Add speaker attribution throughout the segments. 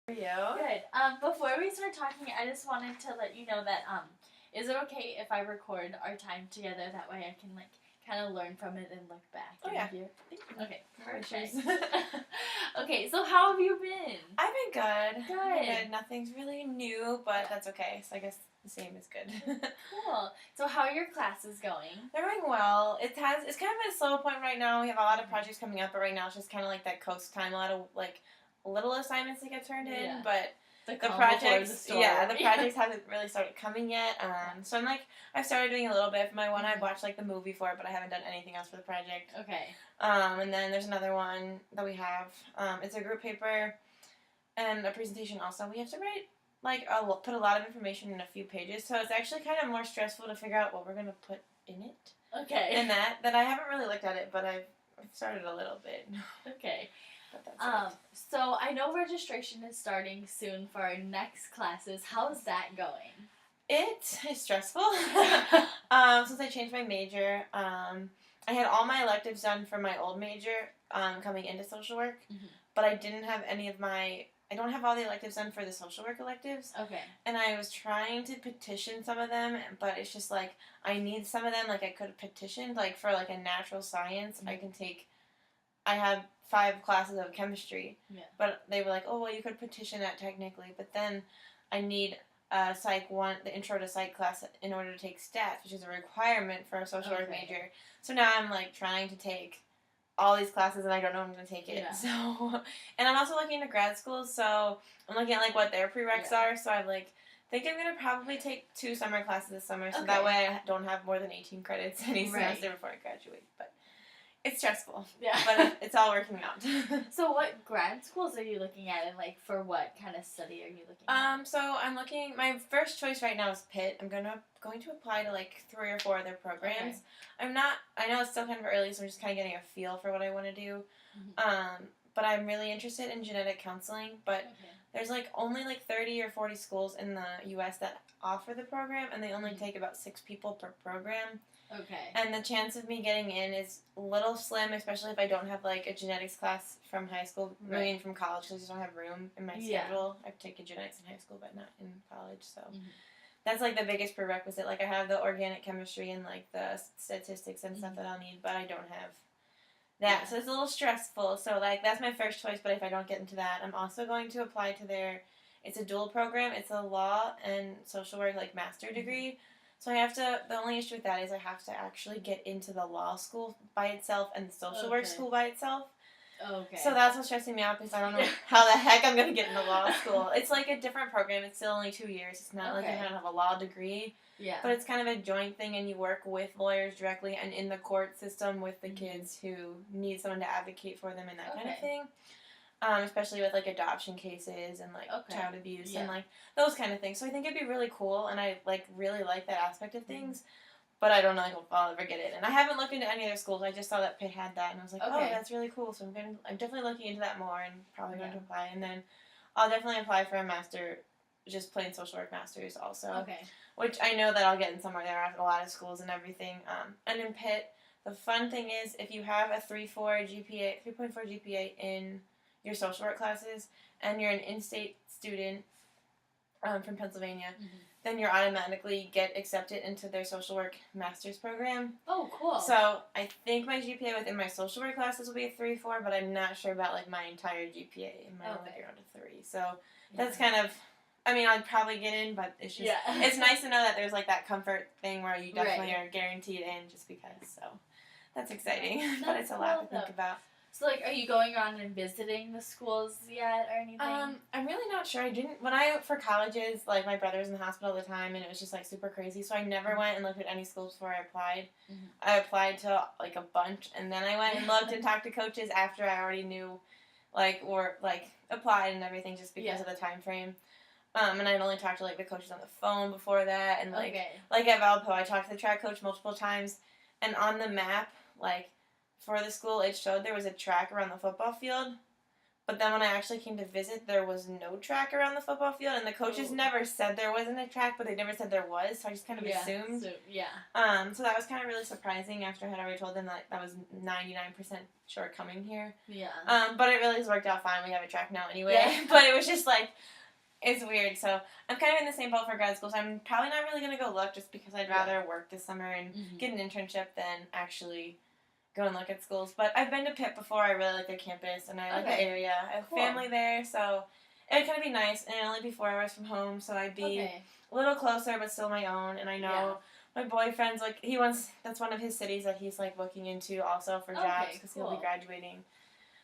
Speaker 1: For you?
Speaker 2: Good. Before we start talking, I just wanted to let you know that is it okay if I record our time together? That way I can kind of learn from it and look back.
Speaker 1: Oh yeah.
Speaker 2: Okay.
Speaker 1: Perfect.
Speaker 2: Okay. So how have you been?
Speaker 1: I've been good.
Speaker 2: Good.
Speaker 1: Nothing's really new, but that's okay. So I guess the same is good.
Speaker 2: Cool. So how are your classes going?
Speaker 1: They're going well. It's kind of at a slow point right now. We have a lot of projects coming up, but right now it's just kind of like that coast time. A lot of little assignments that get turned in, but the projects, the projects haven't really started coming yet. So I've started doing a little bit. For my one, I watched the movie for it, but I haven't done anything else for the project.
Speaker 2: Okay.
Speaker 1: And then there's another one that we have. It's a group paper and a presentation also. We have to write put a lot of information in a few pages, so it's actually kind of more stressful to figure out what we're gonna put in it.
Speaker 2: Okay.
Speaker 1: And that I haven't really looked at it, but I've started a little bit.
Speaker 2: Okay.
Speaker 1: But that's it.
Speaker 2: So I know registration is starting soon for our next classes. How's that going?
Speaker 1: It is stressful. Since I changed my major, I had all my electives done for my old major coming into social work, but I didn't have I don't have all the electives done for the social work electives.
Speaker 2: Okay.
Speaker 1: And I was trying to petition some of them, but it's just I need some of them. I could have petitioned for a natural science. I have 5 classes of chemistry, but they were like, oh, well, you could petition that technically, but then I need Psych 1, the Intro to Psych class in order to take stats, which is a requirement for a social work major. So now I'm trying to take all these classes and I don't know if I'm going to take it.
Speaker 2: Yeah.
Speaker 1: So, and I'm also looking into grad schools, so I'm looking at what their prereqs are, so I'm think I'm going to probably take 2 summer classes this summer, so that way I don't have more than 18 credits any semester before I graduate, but it's stressful.
Speaker 2: Yeah.
Speaker 1: But it's all working out.
Speaker 2: So what grad schools are you looking at, and for what kind of study are you looking at?
Speaker 1: So I'm looking, my first choice right now is Pitt. I'm going to apply to 3 or 4 of their programs. Okay. I know it's still kind of early, so I'm just kind of getting a feel for what I want to do. But I'm really interested in genetic counseling, but there's only 30 or 40 schools in the U.S. that offer the program, and they only take about 6 people per program.
Speaker 2: Okay.
Speaker 1: And the chance of me getting in is a little slim, especially if I don't have a genetics class from high school, from college, because I just don't have room in my schedule. I've taken genetics in high school, but not in college, so that's the biggest prerequisite. I have the organic chemistry and the statistics and stuff that I'll need, but I don't have that, so it's a little stressful. So that's my first choice, but if I don't get into that, I'm also going to apply to it's a dual program. It's a law and social work master degree. So the only issue with that is I have to actually get into the law school by itself and the social work school by itself.
Speaker 2: Okay.
Speaker 1: So that's what's stressing me out, because I don't know how the heck I'm going to get into law school. It's a different program. It's still only 2 years. It's not you don't have a law degree.
Speaker 2: Yeah.
Speaker 1: But it's kind of a joint thing, and you work with lawyers directly and in the court system with the kids who need someone to advocate for them and that kind of thing. Especially with adoption cases and child abuse and those kind of things. So I think it'd be really cool, and I really like that aspect of things. But I don't know if I'll ever get it. And I haven't looked into any other schools. I just saw that Pitt had that, and I was like, oh, that's really cool. So I'm definitely looking into that more, and probably going to apply. And then I'll definitely apply for a master, just plain social work masters also.
Speaker 2: Okay. Which
Speaker 1: I know that I'll get in somewhere there at a lot of schools and everything. And in Pitt, the fun thing is if you have a 3.4 GPA in your social work classes, and you're an in-state student from Pennsylvania, then you automatically get accepted into their social work master's program.
Speaker 2: Oh, cool.
Speaker 1: So I think my GPA within my social work classes will be a 3.4, but I'm not sure about my entire GPA. It might only be around a 3. So that's kind of, I'd probably get in, but it's just, it's nice to know that there's that comfort thing where you definitely are guaranteed in just because. So that's exciting, but it's a lot to think about.
Speaker 2: So, are you going around and visiting the schools yet or anything?
Speaker 1: I'm really not sure. I didn't, for colleges, my brother was in the hospital at the time, and it was just, super crazy, so I never went and looked at any schools before I applied. I applied to, a bunch, and then I went and looked and talked to coaches after I already knew, or, applied and everything, just because of the time frame. And I'd only talked to, the coaches on the phone before that, and, at Valpo, I talked to the track coach multiple times, and on the map, for the school, it showed there was a track around the football field, But then when I actually came to visit, there was no track around the football field, and the coaches never said there wasn't a track, but they never said there was, so I just kind of assumed. So that was kind of really surprising after I had already told them that was 99% sure coming here.
Speaker 2: Yeah.
Speaker 1: But it really has worked out fine. We have a track now anyway. Yeah. But it was just like, it's weird. So I'm kind of in the same boat for grad school, so I'm probably not really going to go look just because I'd rather work this summer and get an internship than actually go and look at schools. But I've been to Pitt before. I really like their campus, and I like the area. I have family there, so it would kind of be nice. And it'd only be 4 hours from home, so I'd be a little closer, but still my own. And I know my boyfriend's, like, that's one of his cities that he's, like, looking into also for jobs because he'll be graduating.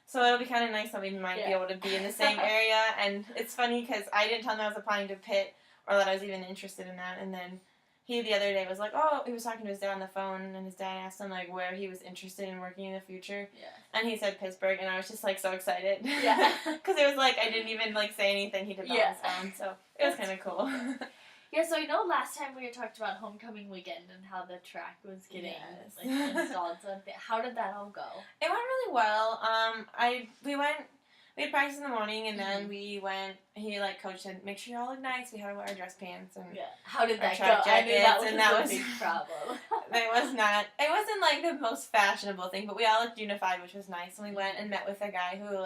Speaker 1: So it'll be kind of nice that we might be able to be in the same area. And it's funny because I didn't tell him I was applying to Pitt or that I was even interested in that. And then he the other day was like, he was talking to his dad on the phone, and his dad asked him, like, where he was interested in working in the future. Yeah. And he said Pittsburgh, and I was just, like, so excited. Yeah. Because it was like I didn't even, like, say anything. He did that on his own, so it was kind of cool.
Speaker 2: Yeah, so I know last time we talked about homecoming weekend and how the track was getting installed. So how did that all go?
Speaker 1: It went really well. We had practice in the morning, and then we went. Coach said, "Make sure you all look nice." We had to wear our dress pants and
Speaker 2: how did that go?
Speaker 1: Jackets,
Speaker 2: I knew that was
Speaker 1: a
Speaker 2: big problem.
Speaker 1: It wasn't like the most fashionable thing, but we all looked unified, which was nice. And we went and met with a guy who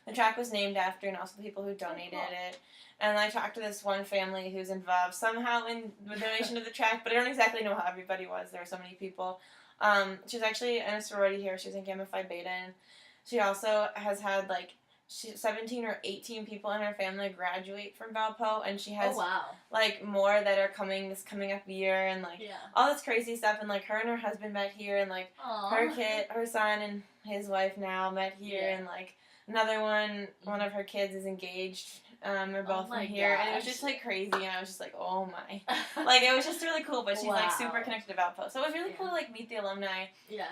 Speaker 1: the track was named after, and also the people who donated it. And I talked to this one family who's involved somehow in the donation of the track, but I don't exactly know how everybody was. There were so many people. She was actually in a sorority here. She was in Gamma Phi Beta, and she also has had 17 or 18 people in her family graduate from Valpo, and she has more that are coming up year, and all this crazy stuff. And her and her husband met here, and her son and his wife now met here, and another one of her kids is engaged. They're both from here, and it was just crazy, and I was just like, oh my, it was just really cool. But she's super connected to Valpo, so it was really cool to meet the alumni. Yeah.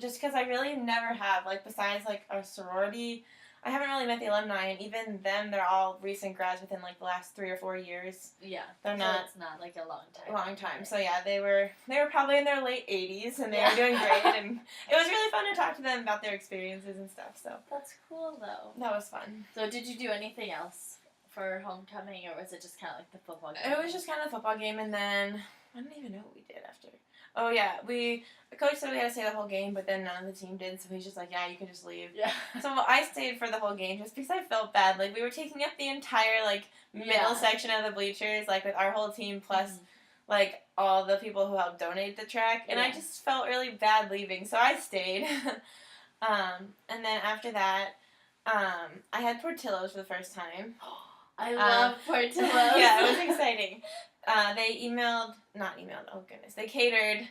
Speaker 1: Just because I really never have besides our sorority. I haven't really met the alumni, and even them, they're all recent grads within the last 3 or 4 years. Yeah,
Speaker 2: they're not. It's not a long time.
Speaker 1: Long time. Right. So yeah, they were probably in their late 80s, and they were doing great, and it was really fun to talk to them about their experiences and stuff. So
Speaker 2: that's cool, though.
Speaker 1: That was fun.
Speaker 2: So did you do anything else for homecoming, or was it just kind of the football game?
Speaker 1: It was just kind of the football game, and then I don't even know what we did after. Oh, yeah, the coach said we had to stay the whole game, but then none of the team did, so he's just like, yeah, you can just leave. Yeah. So I stayed for the whole game just because I felt bad. We were taking up the entire, middle section of the bleachers, with our whole team, plus, all the people who helped donate the track, and I just felt really bad leaving, so I stayed. And then after that, I had Portillo's for the first time.
Speaker 2: I love Portillo's.
Speaker 1: Yeah, it was exciting. They catered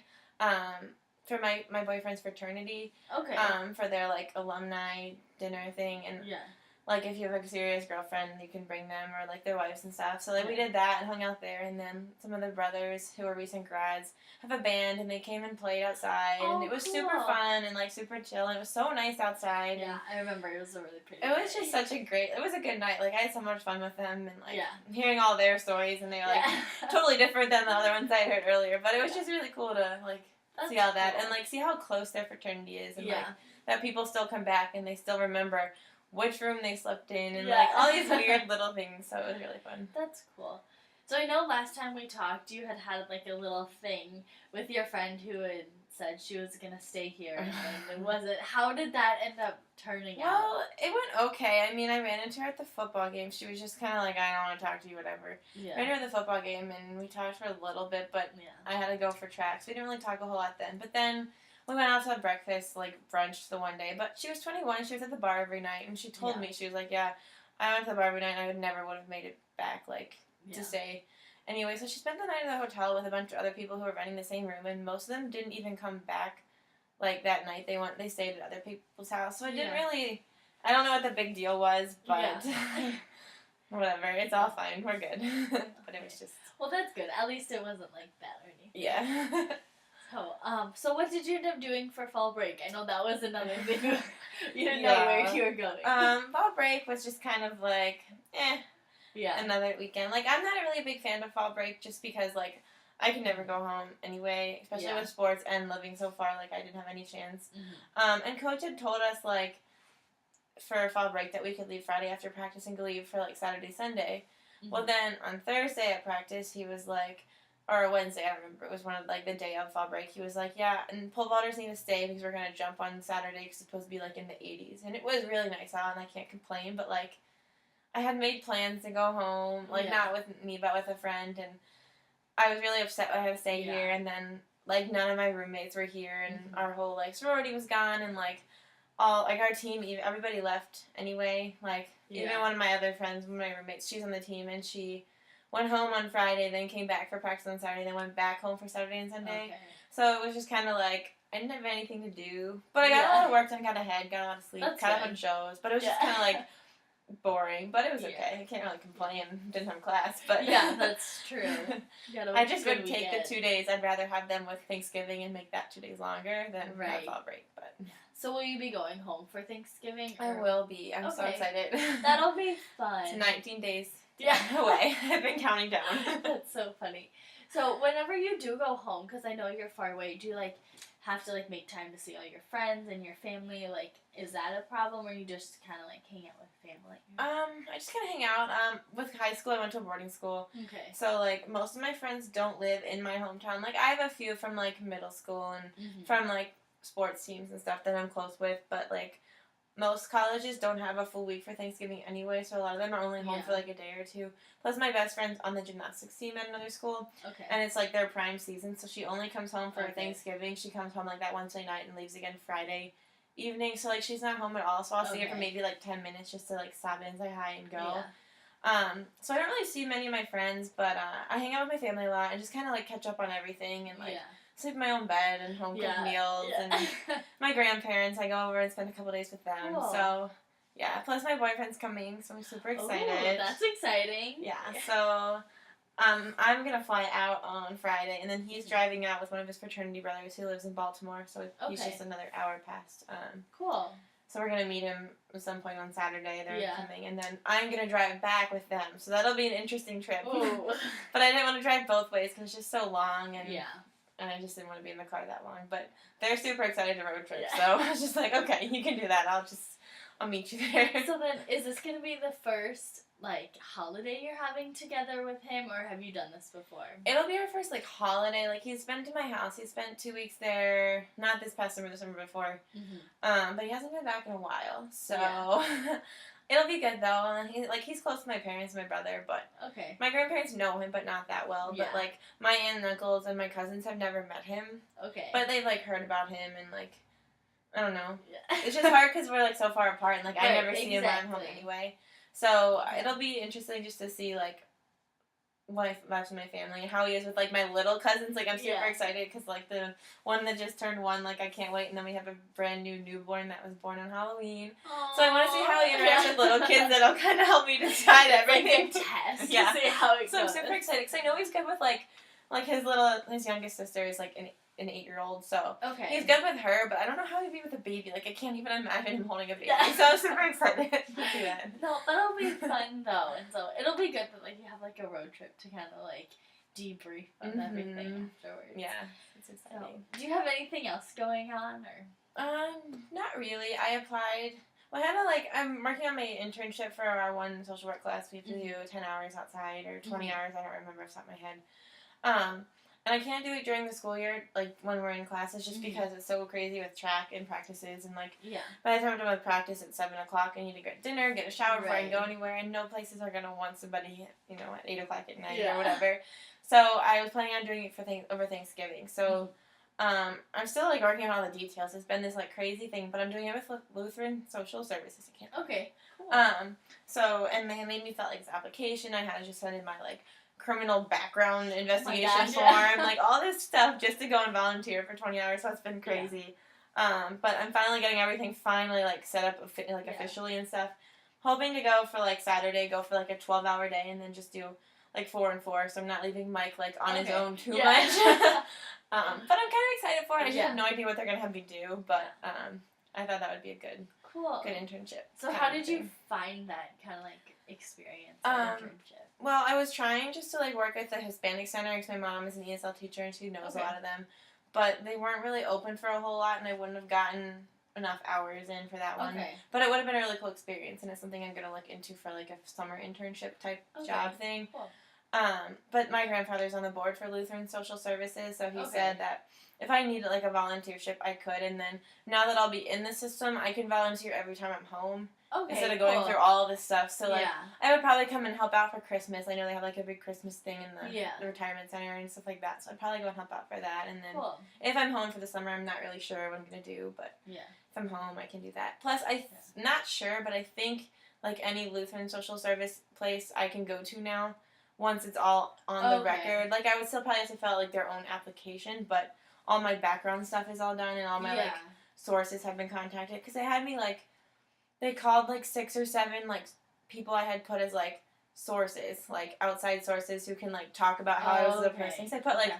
Speaker 1: for my boyfriend's fraternity. Okay. For their alumni dinner thing, and if you have a serious girlfriend, you can bring them, or their wives and stuff. So we did that and hung out there, and then some of the brothers who are recent grads have a band, and they came and played outside, and it was super fun and super chill, and it was so nice outside.
Speaker 2: Yeah, I remember it was a really pretty.
Speaker 1: It was just it was a good night. I had so much fun with them, and hearing all their stories, and they were totally different than the other ones I heard earlier. But it was just really cool to see all that, and see how close their fraternity is, and that people still come back and they still remember which room they slept in, and all these weird little things. So it was really fun.
Speaker 2: That's cool. So I know last time we talked, you had a little thing with your friend who had said she was gonna stay here, and how did that end up turning out?
Speaker 1: Well, it went okay. I mean, I ran into her at the football game. She was just kind of I don't want to talk to you, whatever. Yeah. Ran her at the football game, and we talked for a little bit, but I had to go for tracks. We didn't really talk a whole lot then. But then we went out to have breakfast, brunch the one day. But she was 21. She was at the bar every night, and she told me, she was like, yeah, I went to the bar every night, and I would have made it back, to stay. Anyway, so she spent the night at the hotel with a bunch of other people who were renting the same room, and most of them didn't even come back, that night. They stayed at other people's house. So I didn't really, I don't know what the big deal was, but whatever. It's all fine. We're good. But it was just.
Speaker 2: Well, that's good. At least it wasn't, bad or anything.
Speaker 1: Yeah.
Speaker 2: So what did you end up doing for fall break? I know that was another thing. You didn't know where you were going.
Speaker 1: Fall break was just kind of another weekend. I'm not really a big fan of fall break just because, I could never go home anyway, especially with sports and living so far, I didn't have any chance. Mm-hmm. And Coach had told us, for fall break that we could leave Friday after practice and go leave for like Saturday, Sunday.
Speaker 2: Mm-hmm.
Speaker 1: Well, then on Thursday at practice, he was like, or Wednesday, I don't remember, it was one of like the day of fall break, he was like, yeah, and pole vaulters need to stay because we're going to jump on Saturday because it's supposed to be like in the 80s. And it was really nice out and I can't complain, but like I had made plans to go home, like not with me but with a friend, and I was really upset I had to stay here, and then like none of my roommates were here, and our whole like sorority was gone, and like all like our team, everybody left anyway. Like even one of my other friends, one of my roommates, she's on the team, and she went home on Friday, then came back for practice on Saturday, then went back home for Saturday and Sunday. Okay. So it was just kind of like I didn't have anything to do, but I got a lot of work done, got ahead, got a lot of sleep, caught up on shows, but it was just kind of like boring, but it was okay. I can't really complain. Didn't have class, but
Speaker 2: yeah, that's true.
Speaker 1: I just would take the 2 days. I'd rather have them with Thanksgiving and make that 2 days longer than have fall break. But
Speaker 2: so will you be going home for Thanksgiving?
Speaker 1: I will be. I'm so excited.
Speaker 2: That'll be fun.
Speaker 1: It's 19 days away. I've been counting down.
Speaker 2: That's so funny. So whenever you do go home, because I know you're far away, do you like have to like make time to see all your friends and your family? Like, is that a problem, or you just kind of like hang out with family?
Speaker 1: I just kind of hang out. With high school, I went to a boarding school.
Speaker 2: Okay.
Speaker 1: So like most of my friends don't live in my hometown. Like I have a few from like middle school and from like sports teams and stuff that I'm close with, but like most colleges don't have a full week for Thanksgiving anyway, so a lot of them are only home for like a day or two. Plus my best friend's on the gymnastics team at another school.
Speaker 2: Okay.
Speaker 1: And it's like their prime season, so she only comes home for Thanksgiving. She comes home like that Wednesday night and leaves again Friday evening, so like she's not home at all, so I'll see her for maybe like 10 minutes just to like stop in, say hi and go. So I don't really see many of my friends, but I hang out with my family a lot and just kind of like catch up on everything and like sleep in my own bed and home cooked meals and my grandparents, I go over and spend a couple days with them. Cool. So yeah, plus my boyfriend's coming, so I'm super excited.
Speaker 2: Ooh, that's exciting.
Speaker 1: Yeah, so I'm gonna fly out on Friday, and then he's driving out with one of his fraternity brothers who lives in Baltimore, so he's just another hour past.
Speaker 2: Cool.
Speaker 1: So we're gonna meet him at some point on Saturday. They're coming, and then I'm gonna drive back with them. So that'll be an interesting trip.
Speaker 2: Ooh.
Speaker 1: But I didn't want to drive both ways because it's just so long, and I just didn't want to be in the car that long. But they're super excited to road trip, so I was just like, okay, you can do that. I'll meet you there.
Speaker 2: So then, is this gonna be the first like holiday you're having together with him, or have you done this before?
Speaker 1: It'll be our first like holiday. Like he's been to my house. He spent 2 weeks there. Not this past summer, the summer before. But he hasn't been back in a while. So it'll be good though. And he's close to my parents and my brother, but my grandparents know him, but not that well. But like my aunt and uncles and my cousins have never met him. But they've like heard about him and like I don't know. It's just hard because we're like so far apart and like I never see him when I'm home anyway. So it'll be interesting just to see like what lives with my family and how he is with like my little cousins. Like I'm super excited because like the one that just turned 1, like I can't wait. And then we have a brand new newborn that was born on Halloween. Aww. So I want to see how he interacts with little kids. That'll kind of help me decide everything.
Speaker 2: Like a test. To see how it goes.
Speaker 1: So I'm super excited because I know he's good with like his youngest sister is like an 8-year-old, so he's good with her, but I don't know how he'd be with a baby. Like, I can't even imagine him holding a baby, so I'm super excited to do that.
Speaker 2: No, that'll be fun, though, and so it'll be good that, like, you have, like, a road trip to kind of, like, debrief on everything afterwards.
Speaker 1: Yeah, it's exciting.
Speaker 2: So, do you have anything else going on, or?
Speaker 1: Not really. I applied. Well, I had to, like, I'm working on my internship for our one social work class. We have to do 10 hours outside, or 20 hours, I don't remember off the top of my head. And I can't do it during the school year, like, when we're in classes, just because it's so crazy with track and practices, and, like, by the time I'm done with practice at 7 o'clock, I need to get dinner, get a shower before I can go anywhere, and no places are going to want somebody, you know, at 8 o'clock at night or whatever. So I was planning on doing it for over Thanksgiving. So I'm still, like, working on all the details. It's been this, like, crazy thing, but I'm doing it with Lutheran Social Services. I can't.
Speaker 2: Okay, cool.
Speaker 1: So, and they made me fill out, like, this application. I had to just send in my, like, criminal background investigation form, like all this stuff just to go and volunteer for 20 hours, so it's been crazy. But I'm finally getting everything like set up officially and stuff. Hoping to go for like Saturday, go for like a 12-hour day and then just do like 4 and 4, so I'm not leaving Mike like on his own too much. But I'm kind of excited for it. I just have no idea what they're going to have me do, but I thought that would be a good internship.
Speaker 2: So how did you find that kind of like experience internship?
Speaker 1: Well, I was trying just to, like, work at the Hispanic Center because my mom is an ESL teacher and she knows a lot of them. But they weren't really open for a whole lot, and I wouldn't have gotten enough hours in for that one.
Speaker 2: Okay.
Speaker 1: But it would have been a really cool experience, and it's something I'm going to look into for, like, a summer internship type job thing.
Speaker 2: Cool.
Speaker 1: But my grandfather's on the board for Lutheran Social Services, so he
Speaker 2: Okay.
Speaker 1: said that if I needed, like, a volunteership, I could, and then now that I'll be in the system, I can volunteer every time I'm home.
Speaker 2: Okay,
Speaker 1: Instead of going through all of this stuff. So, like,
Speaker 2: yeah.
Speaker 1: I would probably come and help out for Christmas. I know they have, like, a big Christmas thing in
Speaker 2: Yeah.
Speaker 1: the retirement center and stuff like that. So I'd probably go and help out for that. And then
Speaker 2: Cool.
Speaker 1: if I'm home for the summer, I'm not really sure what I'm going to do. But
Speaker 2: Yeah.
Speaker 1: if I'm home, I can do that. Plus, not sure, but I think, like, any Lutheran social service place I can go to now, once it's all on the record. Like, I would still probably have to fill out, like, their own application. But all my background stuff is all done and all my, like, sources have been contacted. Because they had me, like, they called, like, 6 or 7, like, people I had put as, like, sources, like, outside sources who can, like, talk about how I was as a person. So I put, like,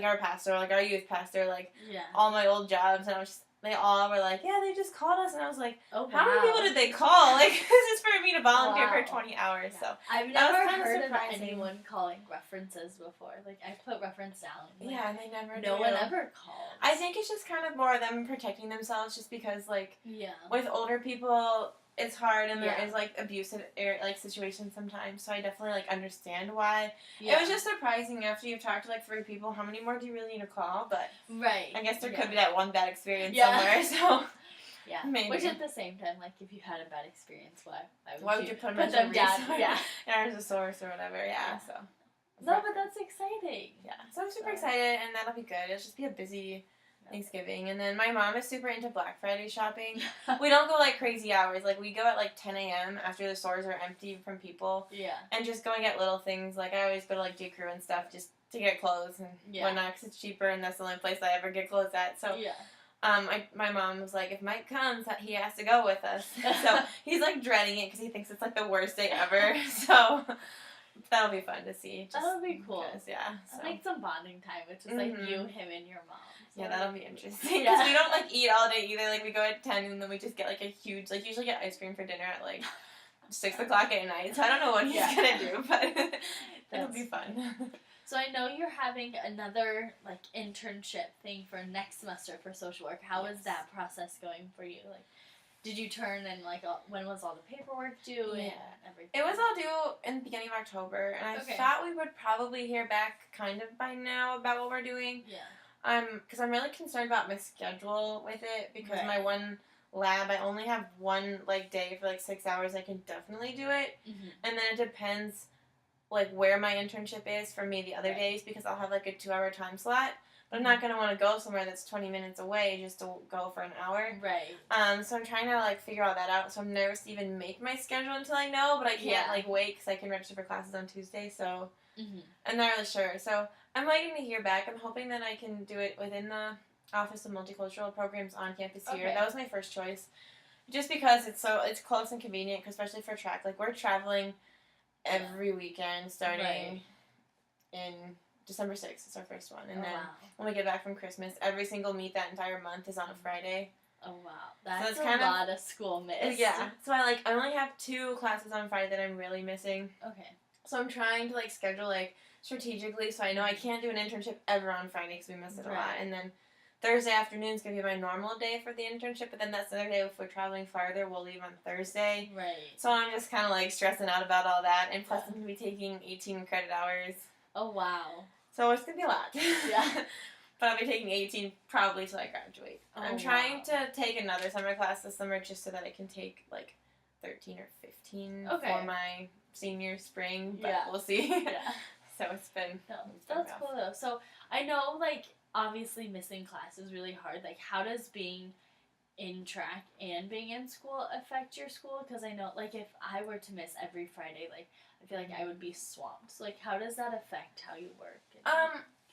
Speaker 1: our pastor, like, our youth pastor, like, all my old jobs, and I was just, they all were like, yeah, they just called us, and I was like, how many people did they call? Like, this is for me to volunteer for 20 hours, so.
Speaker 2: I've never heard of anyone calling references before. Like, I put reference down. Like,
Speaker 1: yeah, and they never
Speaker 2: No one ever calls.
Speaker 1: I think it's just kind of more them protecting themselves just because, like,
Speaker 2: yeah.
Speaker 1: with older people, it's hard and there is, like, abusive, like, situations sometimes, so I definitely, like, understand why. Yeah. It was just surprising after you've talked to, like, 3 people, how many more do you really need to call? But I guess there could be that one bad experience somewhere, so.
Speaker 2: Yeah.
Speaker 1: Maybe.
Speaker 2: Which at the same time, like, if you had a bad experience, why
Speaker 1: would you put
Speaker 2: them down? Yeah.
Speaker 1: As a source or whatever, so.
Speaker 2: No, but that's exciting.
Speaker 1: Yeah. So I'm super excited, and that'll be good. It'll just be a busy Thanksgiving. And then my mom is super into Black Friday shopping. We don't go, like, crazy hours. Like, we go at, like, 10 a.m. after the stores are empty from people. Yeah. And just go and get little things. Like, I always go to, like, J. Crew and stuff just to get clothes and whatnot, because it's cheaper, and that's the only place I ever get clothes at. So, my mom was like, if Mike comes, he has to go with us. So, he's, like, dreading it because he thinks it's, like, the worst day ever. So, that'll be fun to see.
Speaker 2: That'll be cool.
Speaker 1: So.
Speaker 2: Like some bonding time, which is, like, you, him, and your mom. So
Speaker 1: that'll be interesting. Because we don't, like, eat all day either. Like, we go at 10 and then we just get, like, a huge, like, usually get ice cream for dinner at, like, 6 o'clock at night. So I don't know what he's going to do, but it'll be fun.
Speaker 2: So I know you're having another, like, internship thing for next semester for social work. How is that process going for you? Like, did you turn and, like, when was all the paperwork due and everything? It
Speaker 1: was all due in the beginning of October, and I thought we would probably hear back kind of by now about what we're doing. Yeah. Because I'm really concerned about my schedule with it, because my one lab, I only have one, like, day for, like, 6 hours. I can definitely do it. Mm-hmm. And then it depends, like, where my internship is for me the other days, because I'll have, like, a 2-hour time slot. But I'm not going to want to go somewhere that's 20 minutes away just to go for an hour. Right. So I'm trying to, like, figure all that out. So I'm nervous to even make my schedule until I know, but I can't, like, wait because I can register for classes on Tuesday, so I'm not really sure. So I'm waiting to hear back. I'm hoping that I can do it within the Office of Multicultural Programs on campus here. That was my first choice. Just because it's close and convenient, especially for track. Like, we're traveling every weekend starting in December 6th is our first one. And then when we get back from Christmas, every single meet that entire month is on a Friday.
Speaker 2: Oh, wow. That's a lot of school miss.
Speaker 1: Yeah. So I only have 2 classes on Friday that I'm really missing.
Speaker 2: Okay.
Speaker 1: So I'm trying to, like, schedule, like, strategically, so I know I can't do an internship ever on Friday because we miss it a lot. And then Thursday afternoon is going to be my normal day for the internship, but then that's the other day if we're traveling farther, we'll leave on Thursday. Right. So I'm just kind of, like, stressing out about all that. And plus I'm going to be taking 18 credit hours.
Speaker 2: Oh, wow.
Speaker 1: So it's going to be a lot. Yeah. But I'll be taking 18 probably till I graduate. Oh, I'm trying to take another summer class this summer just so that I can take, like, 13 or 15 for my senior spring, but we'll see. Yeah. So it's been
Speaker 2: that's cool, though. So I know, like, obviously missing class is really hard. Like, how does being in track and being in school affect your school? Because I know, like, if I were to miss every Friday, like, I feel like I would be swamped. So, like, how does that affect how you work?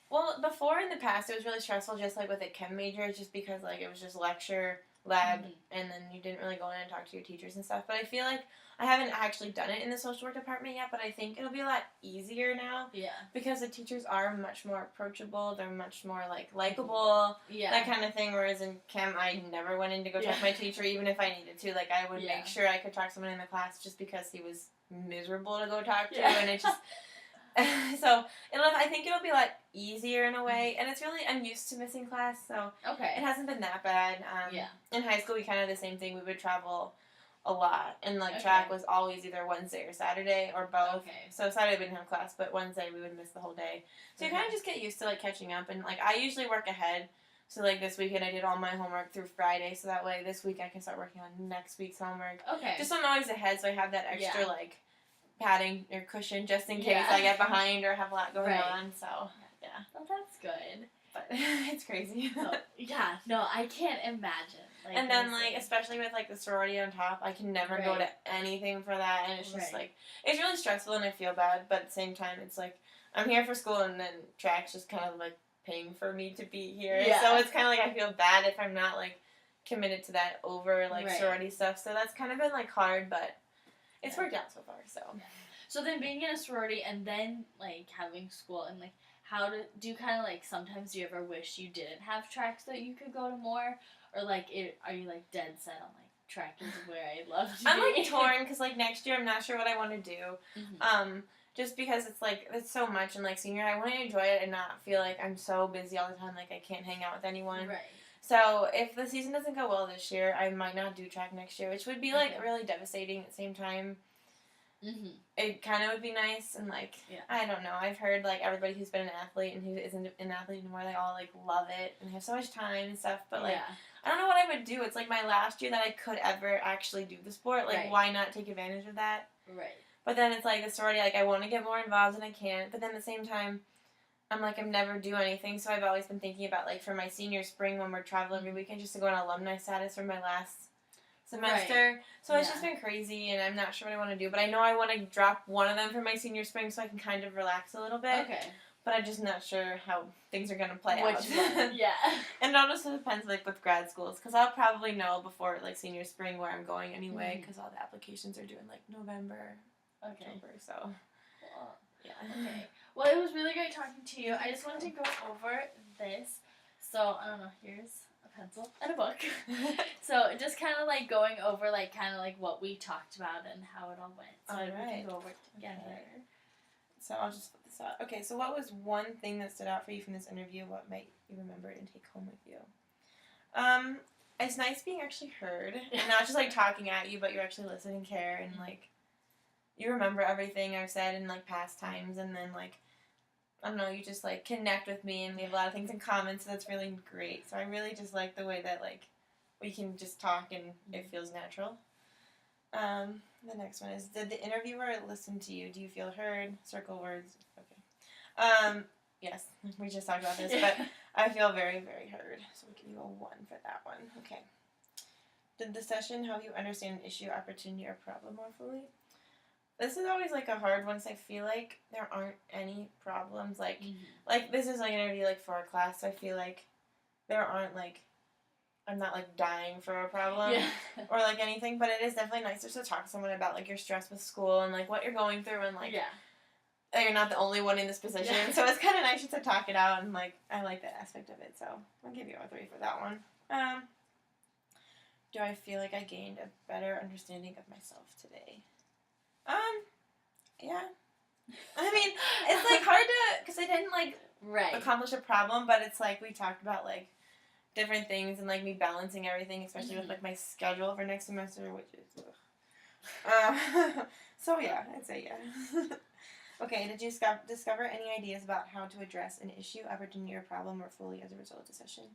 Speaker 1: Well, before in the past, it was really stressful, just, like, with a chem major, just because, like, it was just lecture, lab, and then you didn't really go in and talk to your teachers and stuff. But I feel like I haven't actually done it in the social work department yet, but I think it'll be a lot easier now. Yeah. Because the teachers are much more approachable. They're much more, like, likable. Yeah. That kind of thing. Whereas in chem, I never went in to go talk to my teacher, even if I needed to. Like, I would make sure I could talk to someone in the class just because he was miserable to go talk to. And it just... So I think it'll be a lot easier in a way, and it's really, I'm used to missing class, so
Speaker 2: Okay.
Speaker 1: it hasn't been that bad.
Speaker 2: Yeah.
Speaker 1: In high school, we kind of did the same thing. We would travel a lot, and like
Speaker 2: Okay.
Speaker 1: track was always either Wednesday or Saturday or both.
Speaker 2: Okay.
Speaker 1: So Saturday we didn't have class, but Wednesday we would miss the whole day. So you kind of just get used to like catching up, and like I usually work ahead. So like this weekend I did all my homework through Friday, so that way this week I can start working on next week's homework.
Speaker 2: Okay.
Speaker 1: Just so I'm always ahead, so I have that extra like padding or cushion just in case
Speaker 2: Yeah.
Speaker 1: I get behind or have a lot going
Speaker 2: Right.
Speaker 1: on. So yeah.
Speaker 2: Oh, that's good.
Speaker 1: But it's crazy.
Speaker 2: Oh, yeah. No, I can't imagine. Like,
Speaker 1: and then like especially with like the sorority on top, I can never go to anything for that, and it's just like it's really stressful and I feel bad, but at the same time it's like I'm here for school and then track's just kind of like paying for me to be here.
Speaker 2: Yeah.
Speaker 1: So it's kind of like I feel bad if I'm not like committed to that over like sorority stuff. So that's kind of been like hard, but it's worked out so far. So.
Speaker 2: Yeah. So then being in a sorority and then like having school and like how do you kind of like sometimes do you ever wish you didn't have track so that you could go to more, or like are you like dead set on like track is where I'd love to
Speaker 1: I'm
Speaker 2: be?
Speaker 1: like torn because like next year I'm not sure what I want to do.
Speaker 2: Mm-hmm.
Speaker 1: Just because it's like it's so much, and like senior I want to enjoy it and not feel like I'm so busy all the time like I can't hang out with anyone.
Speaker 2: Right.
Speaker 1: So if the season doesn't go well this year, I might not do track next year, which would be like really devastating at the same time.
Speaker 2: Mm-hmm.
Speaker 1: It kind of would be nice, and like I don't know. I've heard like everybody who's been an athlete and who isn't an athlete anymore, they all like love it and have so much time and stuff. But like I don't know what I would do. It's like my last year that I could ever actually do the sport. Like why not take advantage of that?
Speaker 2: Right.
Speaker 1: But then it's like the sorority. Like I want to get more involved and I can't. But then at the same time, I'm like I'm never do anything. So I've always been thinking about like for my senior spring when we're traveling every weekend just to go on alumni status for my last semester. Right. So it's just been crazy, and I'm not sure what I want to do. But I know I want to drop one of them for my senior spring so I can kind of relax a little bit.
Speaker 2: Okay.
Speaker 1: But I'm just not sure how things are going to play out.
Speaker 2: Yeah.
Speaker 1: And it also depends, like, with grad schools. Because I'll probably know before, like, senior spring where I'm going anyway. Because all the applications are due in, like, November, October. So, yeah.
Speaker 2: Okay. Well, it was really great talking to you. I just wanted to go over this. So, I don't know. Here's a pencil and a book. So, just kind of, like, going over, like, kind of, like, what we talked about and how it all went. So, we can go over it together. Okay.
Speaker 1: So I'll just put this out. Okay, so what was one thing that stood out for you from this interview? What might you remember and take home with you? It's nice being actually heard. And not just, like, talking at you, but you actually listen and care. And, like, you remember everything I've said in, like, past times. And then, like, I don't know, you just, like, connect with me. And we have a lot of things in common, so that's really great. So I really just like the way that, like, we can just talk and it feels natural. The next one is, did the interviewer listen to you? Do you feel heard? Circle words. Okay. Yes, we just talked about this, but I feel very, very heard. So we'll give you a 1 for that one. Okay. Did the session help you understand an issue, opportunity, or problem more fully? This is always, like, a hard one, because I feel like there aren't any problems. Like, like this is, like, an interview, like, for a class, so I feel like there aren't, like, I'm not, like, dying for a problem or, like, anything, but it is definitely nicer to talk to someone about, like, your stress with school and, like, what you're going through and, like, that you're not the only one in this position. Yeah. So it's kind of nice just to talk it out, and, like, I like that aspect of it, so I'll give you a 3 for that one. Do I feel like I gained a better understanding of myself today? Yeah. I mean, it's, like, hard to, because I didn't, like, accomplish a problem, but it's, like, we talked about, like, different things and, like, me balancing everything, especially with, like, my schedule for next semester, which is, so, yeah, I'd say yeah. Okay, did you discover any ideas about how to address an issue, opportunity, or problem more fully as a result of the session?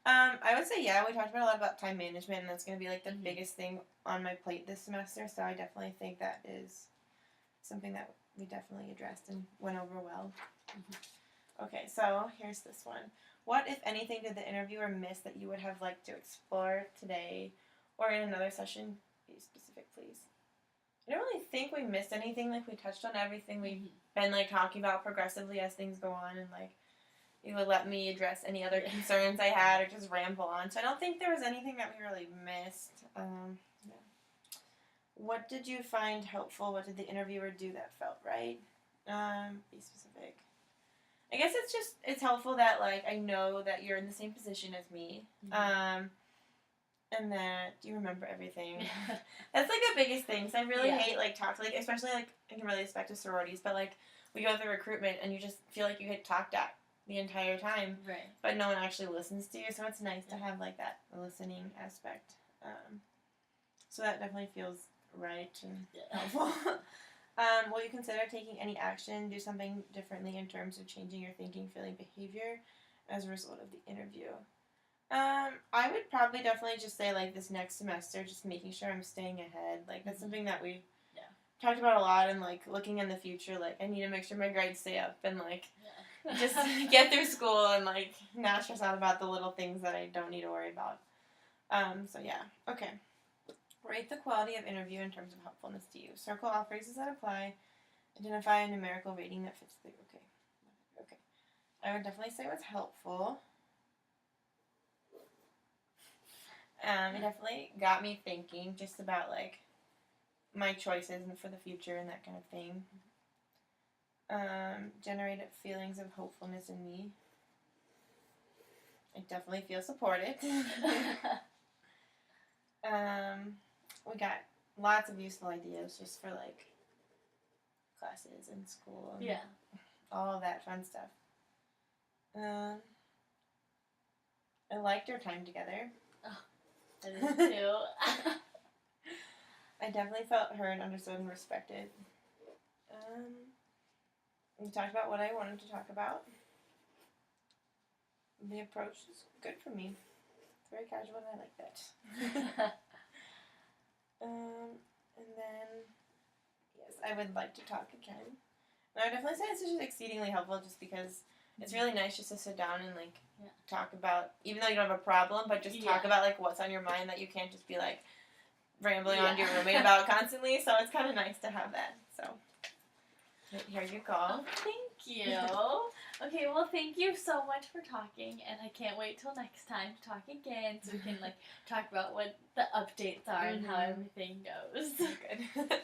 Speaker 1: I would say yeah, we talked about a lot about time management, and that's going to be, like, the biggest thing on my plate this semester, so I definitely think that is something that we definitely addressed and went over well. Okay, so here's this one. What, if anything, did the interviewer miss that you would have liked to explore today or in another session? Be specific, please. I don't really think we missed anything. Like, we touched on everything we've been, like, talking about progressively as things go on, and, like, you would let me address any other concerns I had or just ramble on. So I don't think there was anything that we really missed. Yeah. What did you find helpful? What did the interviewer do that felt right? Be specific. I guess it's helpful that, like, I know that you're in the same position as me. and that you remember everything. That's like the biggest thing. So I really hate like especially like I can really respect to sororities, but like we go through recruitment and you just feel like you get talked at the entire time,
Speaker 2: right?
Speaker 1: But no one actually listens to you. So it's nice to have like that listening aspect. So that definitely feels right and helpful. Will you consider taking any action, do something differently in terms of changing your thinking, feeling, behavior as a result of the interview? I would probably definitely just say like this next semester, just making sure I'm staying ahead. Like that's something that we talked about a lot, and like looking in the future, like I need to make sure my grades stay up and like just get through school and like not stress out about the little things that I don't need to worry about. So yeah, okay. Rate the quality of interview in terms of helpfulness to you. Circle all phrases that apply. Identify a numerical rating that fits the okay. I would definitely say what's helpful. It definitely got me thinking just about like my choices and for the future and that kind of thing. Generated feelings of hopefulness in me. I definitely feel supported. We got lots of useful ideas just for like classes and school and all of that fun stuff. I liked our time together.
Speaker 2: Oh, I did too.
Speaker 1: I definitely felt heard, understood, and respected. We talked about what I wanted to talk about. The approach is good for me. It's very casual and I like that. And then, yes, I would like to talk again. And I would definitely say it's just exceedingly helpful just because it's really nice just to sit down and, like, talk about, even though you don't have a problem, but just talk about, like, what's on your mind that you can't just be, like, rambling on to your roommate about constantly. So it's kind of nice to have that. So here you go.
Speaker 2: Oh, thank you. Okay, well, thank you so much for talking, and I can't wait till next time to talk again so we can, like, talk about what the updates are and how everything goes.
Speaker 1: Good.